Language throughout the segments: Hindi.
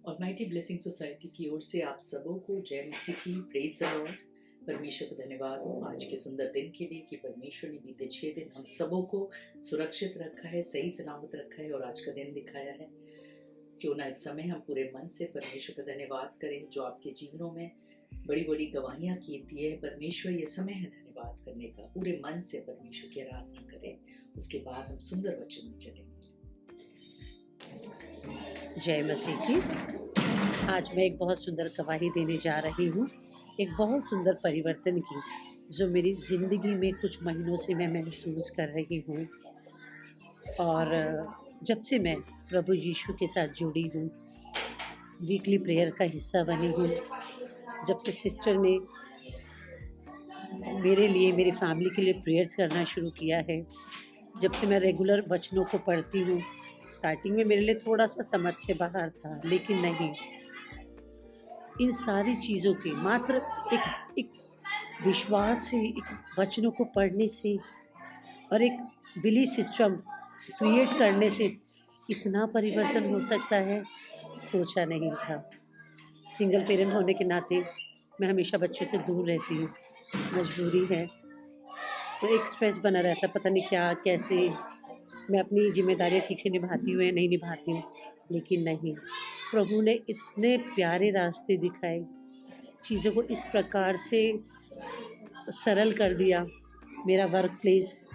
ऑलमाइटी ब्लेसिंग सोसाइटी की ओर से आप सबों को जय मसीह की, प्रेज द लॉर्ड। परमेश्वर को धन्यवाद हो आज के सुंदर दिन के लिए कि परमेश्वर ने बीते 6 दिन हम सबों को सुरक्षित रखा है, सही सलामत रखा है और आज का दिन दिखाया है। क्यों ना इस समय हम पूरे मन से परमेश्वर का धन्यवाद करें जो आपके जीवनों में बड़ी बड़ी गवाहियाँ की दिए है। परमेश्वर ये समय है धन्यवाद करने का। पूरे मन से परमेश्वर की आराधना करें, उसके बाद हम सुंदर वचन में चलेंगे। जय मसीह की। आज मैं एक बहुत सुंदर गवाही देने जा रही हूँ, एक बहुत सुंदर परिवर्तन की जो मेरी ज़िंदगी में कुछ महीनों से मैं महसूस कर रही हूँ। और जब से मैं प्रभु यीशु के साथ जुड़ी हूँ, वीकली प्रेयर का हिस्सा बनी हूँ, जब से सिस्टर ने मेरे लिए, मेरी फैमिली के लिए प्रेयर्स करना शुरू किया है, जब से मैं रेगुलर वचनों को पढ़ती हूँ। स्टार्टिंग में मेरे लिए थोड़ा सा समझ से बाहर था, लेकिन नहीं, इन सारी चीज़ों के मात्र एक विश्वास से, एक वचनों को पढ़ने से और एक बिलीफ सिस्टम क्रिएट करने से इतना परिवर्तन हो सकता है, सोचा नहीं था। सिंगल पेरेंट होने के नाते मैं हमेशा बच्चों से दूर रहती हूँ, मजबूरी है। तो एक स्ट्रेस बना रहता है, पता नहीं क्या कैसे मैं अपनी जिम्मेदारियाँ ठीक से निभाती हूँ या नहीं निभाती हूँ। लेकिन नहीं, प्रभु ने इतने प्यारे रास्ते दिखाए, चीज़ों को इस प्रकार से सरल कर दिया। मेरा वर्क प्लेस,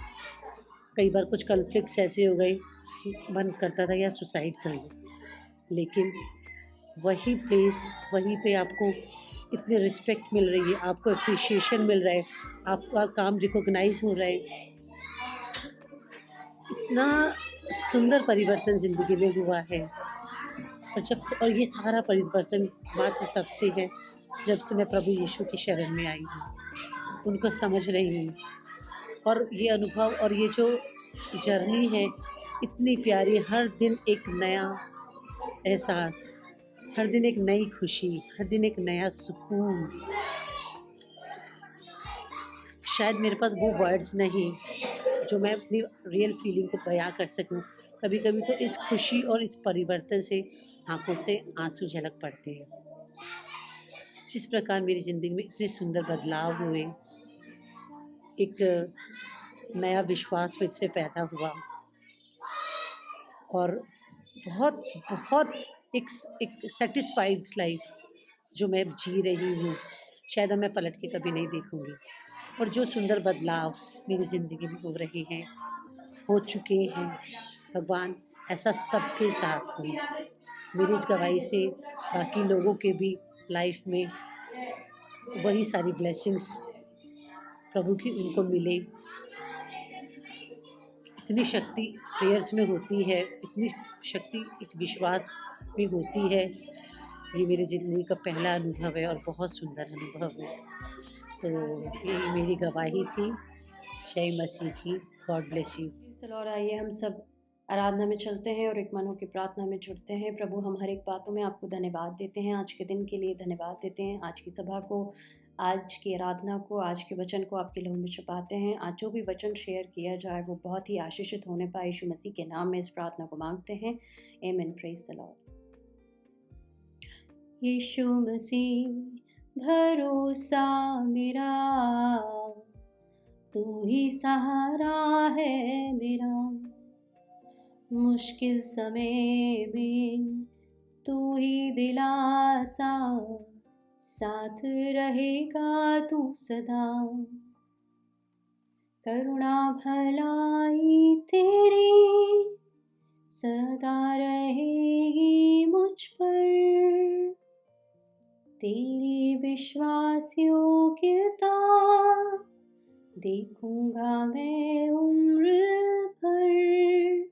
कई बार कुछ कॉन्फ्लिक्ट्स ऐसे हो गए, मन करता था या सुसाइड कर लूँ, लेकिन वही प्लेस, वहीं पे आपको इतनी रिस्पेक्ट मिल रही है, आपको अप्रिशिएशन मिल रहा है, आपका काम रिकॉग्नाइज हो रहा है। इतना सुंदर परिवर्तन ज़िंदगी में हुआ है। और ये सारा परिवर्तन मात्र तब से है जब से मैं प्रभु यीशु की शरण में आई हूँ, उनको समझ रही हूँ। और ये अनुभव और ये जो जर्नी है इतनी प्यारी, हर दिन एक नया एहसास, हर दिन एक नई खुशी, हर दिन एक नया सुकून। शायद मेरे पास वो वर्ड्स नहीं जो मैं अपनी रियल फीलिंग को बयां कर सकूं। कभी कभी तो इस खुशी और इस परिवर्तन से आंखों से आंसू झलक पड़ते हैं। जिस प्रकार मेरी ज़िंदगी में इतने सुंदर बदलाव हुए, एक नया विश्वास फिर से पैदा हुआ और बहुत बहुत एक सेटिस्फाइड लाइफ जो मैं जी रही हूँ, शायद अब मैं पलट के कभी नहीं देखूँगी। और जो सुंदर बदलाव मेरी ज़िंदगी में हो रहे हैं, हो चुके हैं, भगवान ऐसा सबके साथ हो। मेरी इस गवाही से बाकी लोगों के भी लाइफ में वही सारी ब्लेसिंग्स प्रभु की उनको मिले। इतनी शक्ति प्रेयर्स में होती है, इतनी शक्ति एक विश्वास में होती है। ये मेरी ज़िंदगी का पहला अनुभव है और बहुत सुंदर अनुभव है। तो ये मेरी गवाही थी। जय मसीह की। God bless you. और आइए हम सब आराधना में चलते हैं और एक मनों की प्रार्थना में जुड़ते हैं। प्रभु, हम हर एक बातों में आपको धन्यवाद देते हैं, आज के दिन के लिए धन्यवाद देते हैं, आज की सभा को, आज की आराधना को, आज के वचन को आपके लहू में छुपाते हैं। आज जो भी वचन शेयर किया जाए वो बहुत ही आशीषित होने पाए, यीशु मसीह के नाम में इस प्रार्थना को मांगते हैं। आमीन। Praise the lord. यीशु मसीह भरोसा मेरा, तू ही सहारा है मेरा, मुश्किल समय में तू ही दिलासा, साथ रहेगा तू सदा। करुणा भलाई तेरी सदा रहेगी मुझ पर, तेरी विश्वास योग्यता देखूंगा मैं उम्र भर।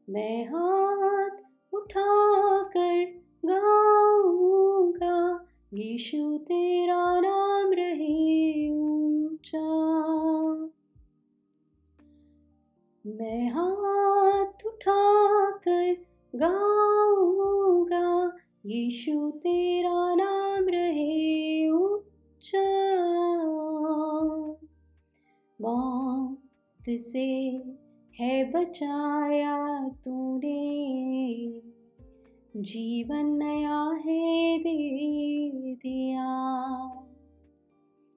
मैं हाथ उठाकर गाऊंगा, यीशु तेरा नाम रहे ऊंचा। मैं हाथ उठाकर गाऊंगा, यीशु तेरा नाम रहे ऊंचा। मौत से है बचाया तूने, जीवन नया है दे दिया।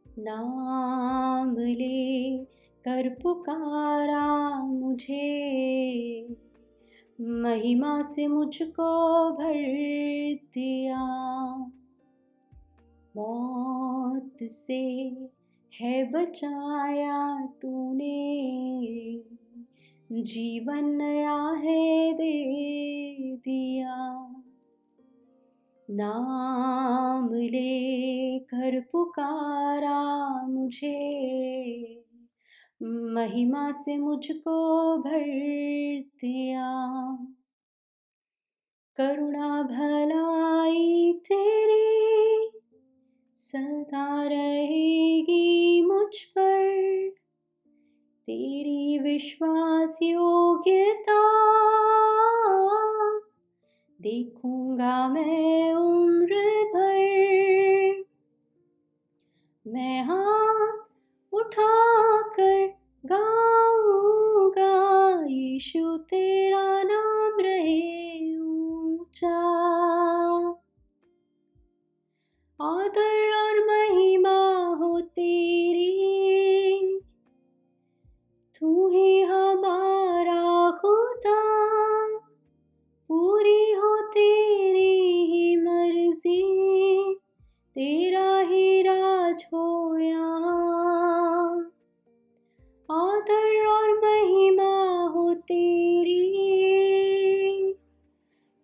नाम ले कर पुकारा मुझे, महिमा से मुझको भर दिया। मौत से है बचाया तूने, जीवन नया है दे दिया। नाम ले कर पुकारा मुझे, महिमा से मुझको भर दिया। करुणा भलाई तेरी सदा रहेगी मुझ पर, तेरी विश्वास योग्यता देखूंगा मैं उम्र भर। मैं हाथ उठाकर गाऊंगा, यीशु तेरा नाम रहे ऊंचा। आदर और महिमा हो तेरी, तू ही हमारा खुदा। पूरी हो तेरी ही मर्जी, तेरा ही राज हो यहाँ। आदर और महिमा हो तेरी,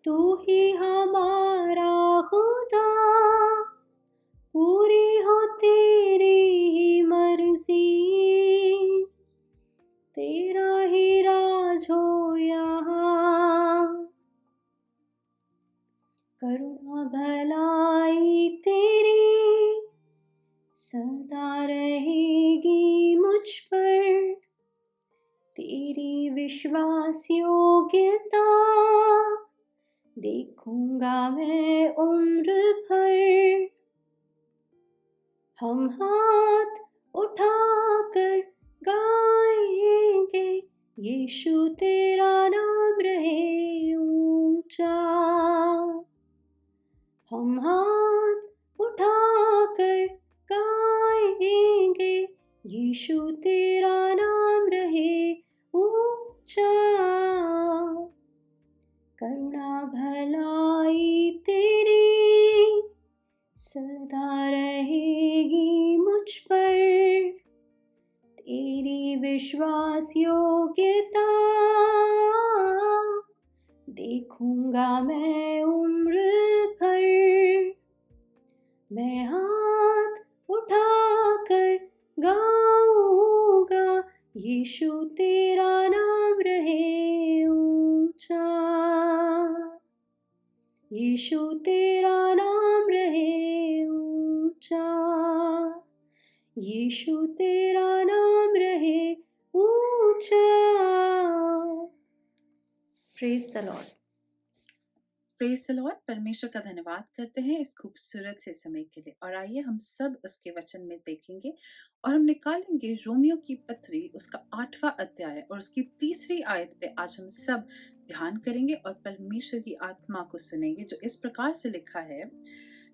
तू ही हमारा खुदा। पूरी हो तेरी ही मर्जी, तेरा ही राज हो यहाँ। करुणा भलाई तेरी सदा रहेगी मुझ पर, तेरी विश्वास योग्यता देखूंगा मैं उम्र भर। हम हाथ उठाकर गाएंगे, यीशु तेरा नाम रहे ऊंचा। हम हाथ उठाकर गाएंगे, यीशु तेरा नाम रहे ऊंचा। करुणा भलाई तेरी सदा रहेगी मुझ पर, तेरी विश्वास योग्यता देखूंगा मैं उम्र भर। मैं हाथ उठाकर गाऊंगा, यीशु तेरा नाम रहे ऊंचा। यीशु तेरा नाम रहे ऊंचा, यीशु तेरा नाम रहे ऊंचा। Praise the Lord. Praise the Lord. परमेश्वर का धन्यवाद करते हैं इस खूबसूरत से समय के लिए। और आइए हम सब उसके वचन में देखेंगे और हम निकालेंगे रोमियो की पत्री उसका 8वां अध्याय और उसकी 3री आयत पे आज हम सब ध्यान करेंगे और परमेश्वर की आत्मा को सुनेंगे, जो इस प्रकार से लिखा है,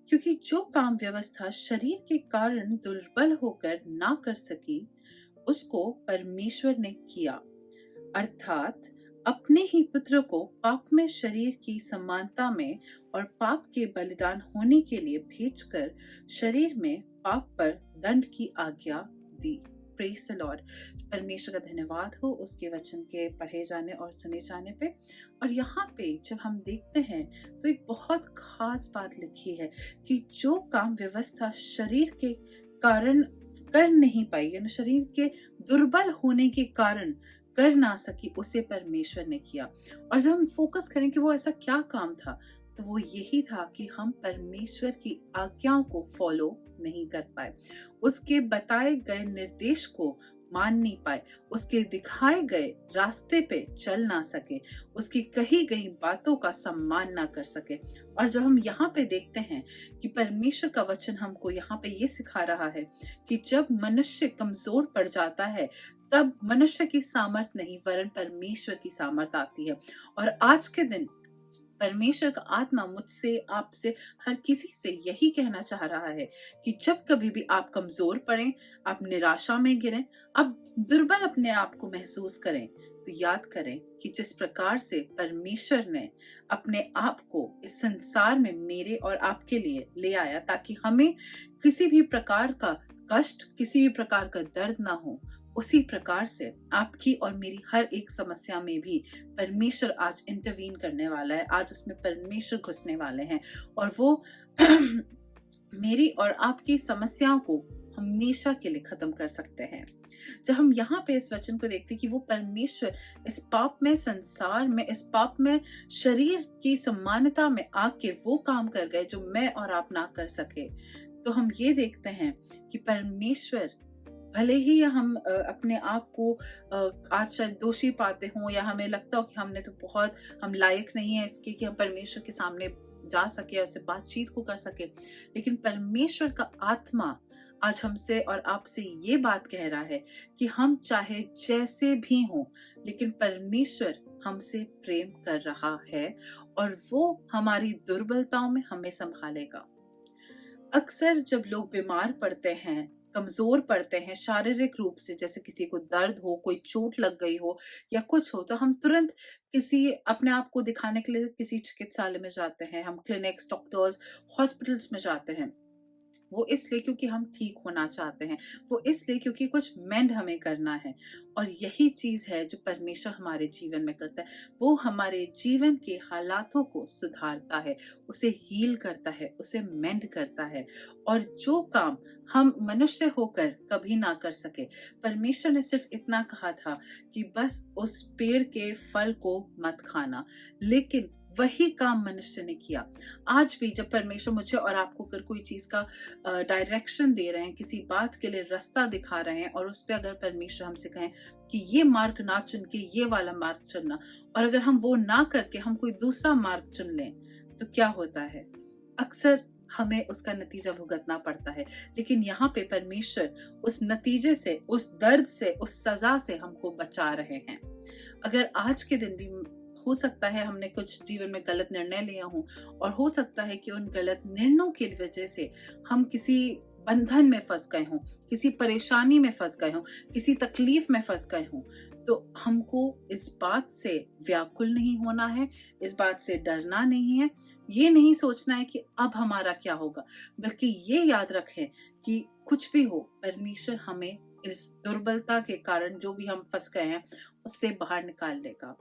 क्योंकि जो काम व्यवस्था शरीर के कारण दुर्बल होकर ना कर सकी, उसको परमेश्वर ने किया, अर्थात अपने ही पुत्र को पाप में शरीर की समानता में और पाप के बलिदान होने के लिए भेजकर शरीर में पाप पर दंड की आज्ञा दी। Praise the Lord. परमेश्वर का धन्यवाद हो उसके वचन के पढ़े जाने और सुने जाने पे। और यहाँ पे जब हम देखते हैं तो एक बहुत खास बात लिखी है कि जो काम व्यवस्था शरीर के कारण कर नहीं पाई, यानी शरीर के दुर्बल होने के कारण कर ना सकी, उसे परमेश्वर ने किया। और जब हम फोकस करें कि वो ऐसा क्या काम था, तो वो यही था कि हम परमेश्वर की आज्ञाओं को फॉलो नहीं कर पाए, उसके बताए गए निर्देश को मान नहीं पाए, उसके दिखाए गए रास्ते पे चल ना सके, उसकी कही गई बातों का सम्मान ना कर सके। और जब हम यहाँ पे देखते हैं कि परमेश्वर का वचन हमको यहाँ पे ये सिखा रहा है कि जब मनुष्य कमजोर पड़ जाता है, तब मनुष्य की सामर्थ नहीं वरन परमेश्वर की सामर्थ आती है। और आज के दिन परमेश्वर का आत्मा मुझसे, आपसे, हर किसी से यही कहना चाह रहा है कि जब कभी भी आप कमजोर पड़ें, आप निराशा में गिरें, आप दुर्बल अपने आप को महसूस करें, तो याद करें कि जिस प्रकार से परमेश्वर ने अपने आप को इस संसार में मेरे और आपके लिए ले आया ताकि हमें किसी भी प्रकार का कष्ट, किसी भी प्रकार का दर्द ना हो, उसी प्रकार से आपकी और मेरी हर एक समस्या में भी परमेश्वर आज इंटरवीन करने वाला है। आज उसमें परमेश्वर घुसने वाले हैं और वो मेरी और आपकी समस्याओं को हमेशा के लिए खत्म कर सकते हैं। जब हम यहाँ पे इस वचन को देखते हैं कि वो परमेश्वर इस पाप में संसार में, इस पाप में शरीर की समानता में आके वो काम कर गए जो मैं और आप ना कर सके, तो हम ये देखते हैं कि परमेश्वर भले ही हम अपने आप को आज शायद दोषी पाते हों या हमें लगता हो कि हमने तो बहुत, हम लायक नहीं है इसके कि हम परमेश्वर के सामने जा सके, उससे बातचीत को कर सके, लेकिन परमेश्वर का आत्मा आज हमसे और आपसे ये बात कह रहा है कि हम चाहे जैसे भी हों, लेकिन परमेश्वर हमसे प्रेम कर रहा है और वो हमारी दुर्बलताओं में हमें संभालेगा। अक्सर जब लोग बीमार पड़ते हैं, कमजोर पड़ते हैं शारीरिक रूप से, जैसे किसी को दर्द हो, कोई चोट लग गई हो या कुछ हो, तो हम तुरंत किसी अपने आप को दिखाने के लिए किसी चिकित्सालय में जाते हैं, हम क्लिनिक्स, डॉक्टर्स, हॉस्पिटल्स में जाते हैं। वो इसलिए क्योंकि हम ठीक होना चाहते हैं, वो इसलिए क्योंकि कुछ मेंड हमें करना है। और यही चीज है जो परमेश्वर हमारे जीवन में करता है। वो हमारे जीवन के हालातों को सुधारता है, उसे हील करता है, उसे मेंड करता है। और जो काम हम मनुष्य होकर कभी ना कर सके, परमेश्वर ने सिर्फ इतना कहा था कि बस उस पेड़ के फल को मत खाना, लेकिन वही काम मनुष्य ने किया। आज भी जब परमेश्वर मुझे और आपको अगर कोई चीज का डायरेक्शन दे रहे हैं, किसी बात के लिए रास्ता दिखा रहे हैं और उस पे अगर परमेश्वर हमसे कहें कि ये मार्ग ना चुन के ये वाला मार्ग चुनना, और अगर हम वो ना करके हम कोई दूसरा मार्ग चुन लें, तो क्या होता है? अक्सर हमें उसका नतीजा भुगतना पड़ता है। लेकिन यहाँ पे परमेश्वर उस नतीजे से, उस दर्द से, उस सजा से हमको बचा रहे हैं। अगर आज के दिन भी हो सकता है हमने कुछ जीवन में गलत निर्णय लिया हो, और हो सकता है कि उन गलत निर्णयों की वजह से हम किसी बंधन में फंस गए हों, किसी परेशानी में फंस गए हों, किसी तकलीफ में फंस गए हों, तो हमको इस बात से व्याकुल नहीं होना है, इस बात से डरना नहीं है, ये नहीं सोचना है कि अब हमारा क्या होगा, बल्कि ये याद रखें कि कुछ भी हो, परमेश्वर हमें इस दुर्बलता के कारण जो भी हम फंस गए हैं उससे बाहर निकाल देगा।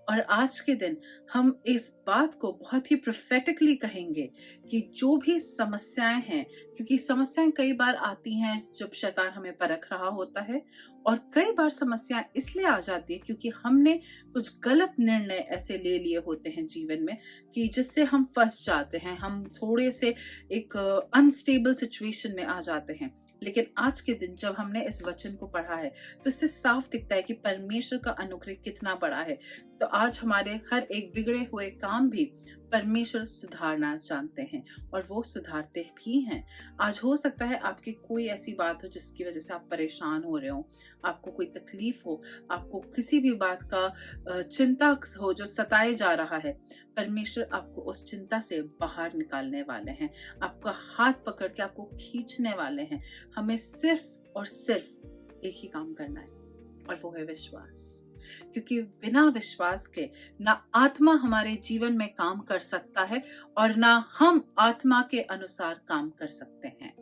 और आज के दिन हम इस बात को बहुत ही प्रोफेटिकली कहेंगे कि जो भी समस्याएं हैं, क्योंकि समस्याएं कई बार आती हैं जब शैतान हमें परख रहा होता है, और कई बार समस्याएं इसलिए आ जाती है क्योंकि हमने कुछ गलत निर्णय ऐसे ले लिए होते हैं जीवन में कि जिससे हम फंस जाते हैं, हम थोड़े से एक अनस्टेबल सिचुएशन में आ जाते हैं। लेकिन आज के दिन जब हमने इस वचन को पढ़ा है तो इससे साफ दिखता है कि परमेश्वर का अनुग्रह कितना बड़ा है। तो आज हमारे हर एक बिगड़े हुए काम भी परमेश्वर सुधारना जानते हैं और वो सुधारते भी हैं। आज हो सकता है आपकी कोई ऐसी बात हो जिसकी वजह से आप परेशान हो रहे हो, आपको कोई तकलीफ हो, आपको किसी भी बात का चिंता हो जो सताए जा रहा है। परमेश्वर आपको उस चिंता से बाहर निकालने वाले हैं, आपका हाथ पकड़ के आपको खींचने वाले हैं। हमें सिर्फ और सिर्फ एक ही काम करना है, और वो है विश्वास। क्योंकि बिना विश्वास के ना आत्मा हमारे जीवन में काम कर सकता है और ना हम आत्मा के अनुसार काम कर सकते हैं।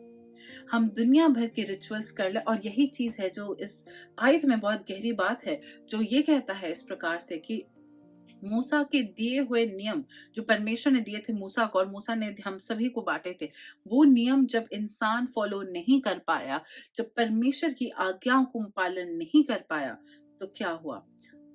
हम दुनिया भर के रिचुअल्स कर ले, और यही चीज है जो इस आयत में बहुत गहरी बात है, जो ये कहता है इस प्रकार से कि मूसा के दिए हुए नियम जो परमेश्वर ने दिए थे मूसा को, और मूसा ने हम सभी को बांटे थे, वो नियम जब इंसान फॉलो नहीं कर पाया, जब परमेश्वर की आज्ञाओं को पालन नहीं कर पाया, तो क्या हुआ?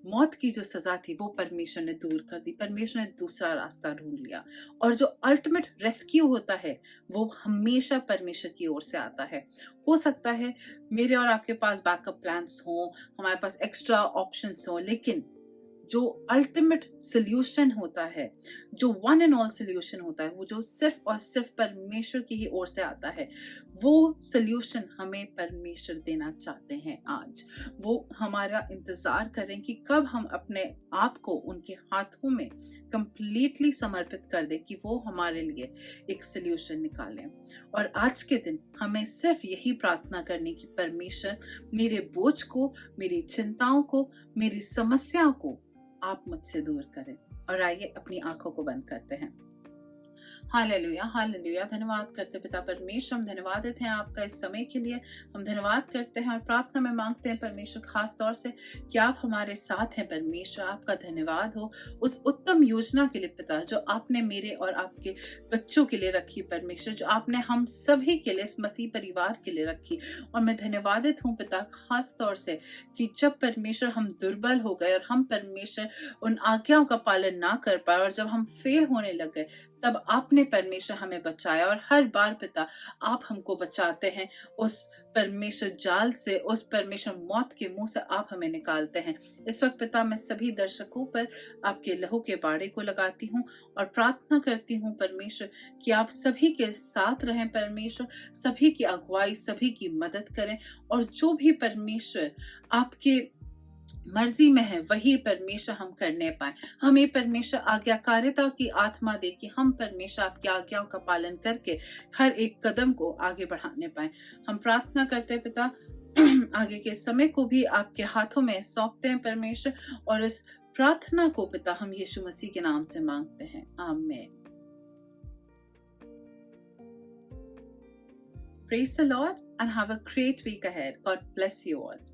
मौत की जो सजा थी वो परमेश्वर ने दूर कर दी, परमेश्वर ने दूसरा रास्ता ढूंढ लिया। और जो अल्टीमेट रेस्क्यू होता है वो हमेशा परमेश्वर की ओर से आता है। हो सकता है मेरे और आपके पास बैकअप प्लान्स हो, हमारे पास एक्स्ट्रा ऑप्शंस हो, लेकिन जो अल्टीमेट सोल्यूशन होता है, जो वन एंड ऑल सोल्यूशन होता है, वो जो सिर्फ और सिर्फ परमेश्वर की ही ओर से आता है, वो सोल्यूशन हमें परमेश्वर देना चाहते हैं आज। वो हमारा इंतजार करें कि कब हम अपने आप को उनके हाथों में कंप्लीटली समर्पित कर दें कि वो हमारे लिए एक सोल्यूशन निकालें। और आज के दिन हमें सिर्फ यही प्रार्थना करनी कि परमेश्वर मेरे बोझ को, मेरी चिंताओं को, मेरी समस्याओं को आप मुझसे दूर करें। और आइए अपनी आंखों को बंद करते हैं। Hallelujah, hallelujah. धन्यवाद करते पिता परमेश्वर, हम धन्यवाद देते हैं आपका इस समय के लिए। हम धन्यवाद करते हैं और प्रार्थना में मांगते हैं परमेश्वर खास तौर से कि आप हमारे साथ हैं परमेश्वर। आपका धन्यवाद हो उस उत्तम योजना के लिए पिता, जो आपने मेरे और आपके बच्चों के लिए रखी परमेश्वर, जो आपने हम सभी के लिए, इस मसीह परिवार के लिए रखी। और मैं धन्यवादित हूँ पिता खास तौर से कि जब परमेश्वर हम दुर्बल हो गए और हम परमेश्वर उन आज्ञाओं का पालन ना कर पाए, और जब हम फेल होने लग गए, तब आपने परमेश्वर हमें बचाया। और हर बार पिता आप हमको बचाते हैं उस परमेश्वर जाल से, उस परमेश्वर मौत के मुंह से आप हमें निकालते हैं। इस वक्त पिता मैं सभी दर्शकों पर आपके लहू के बाड़े को लगाती हूँ और प्रार्थना करती हूँ परमेश्वर कि आप सभी के साथ रहें परमेश्वर, सभी की अगुवाई, सभी की मदद करें, और जो भी परमेश्वर आपके मर्जी में है वही परमेश्वर हम करने पाए। हमें परमेश्वर आज्ञाकारिता की आत्मा दे कि हम परमेश्वर आपकी आज्ञाओं का पालन करके हर एक कदम को आगे बढ़ाने पाए। हम प्रार्थना करते हैं पिता, आगे के समय को भी आपके हाथों में सौंपते हैं परमेश्वर, और इस प्रार्थना को पिता हम यीशु मसीह के नाम से मांगते हैं, आमीन। Praise the Lord and have a great week ahead. God bless you all.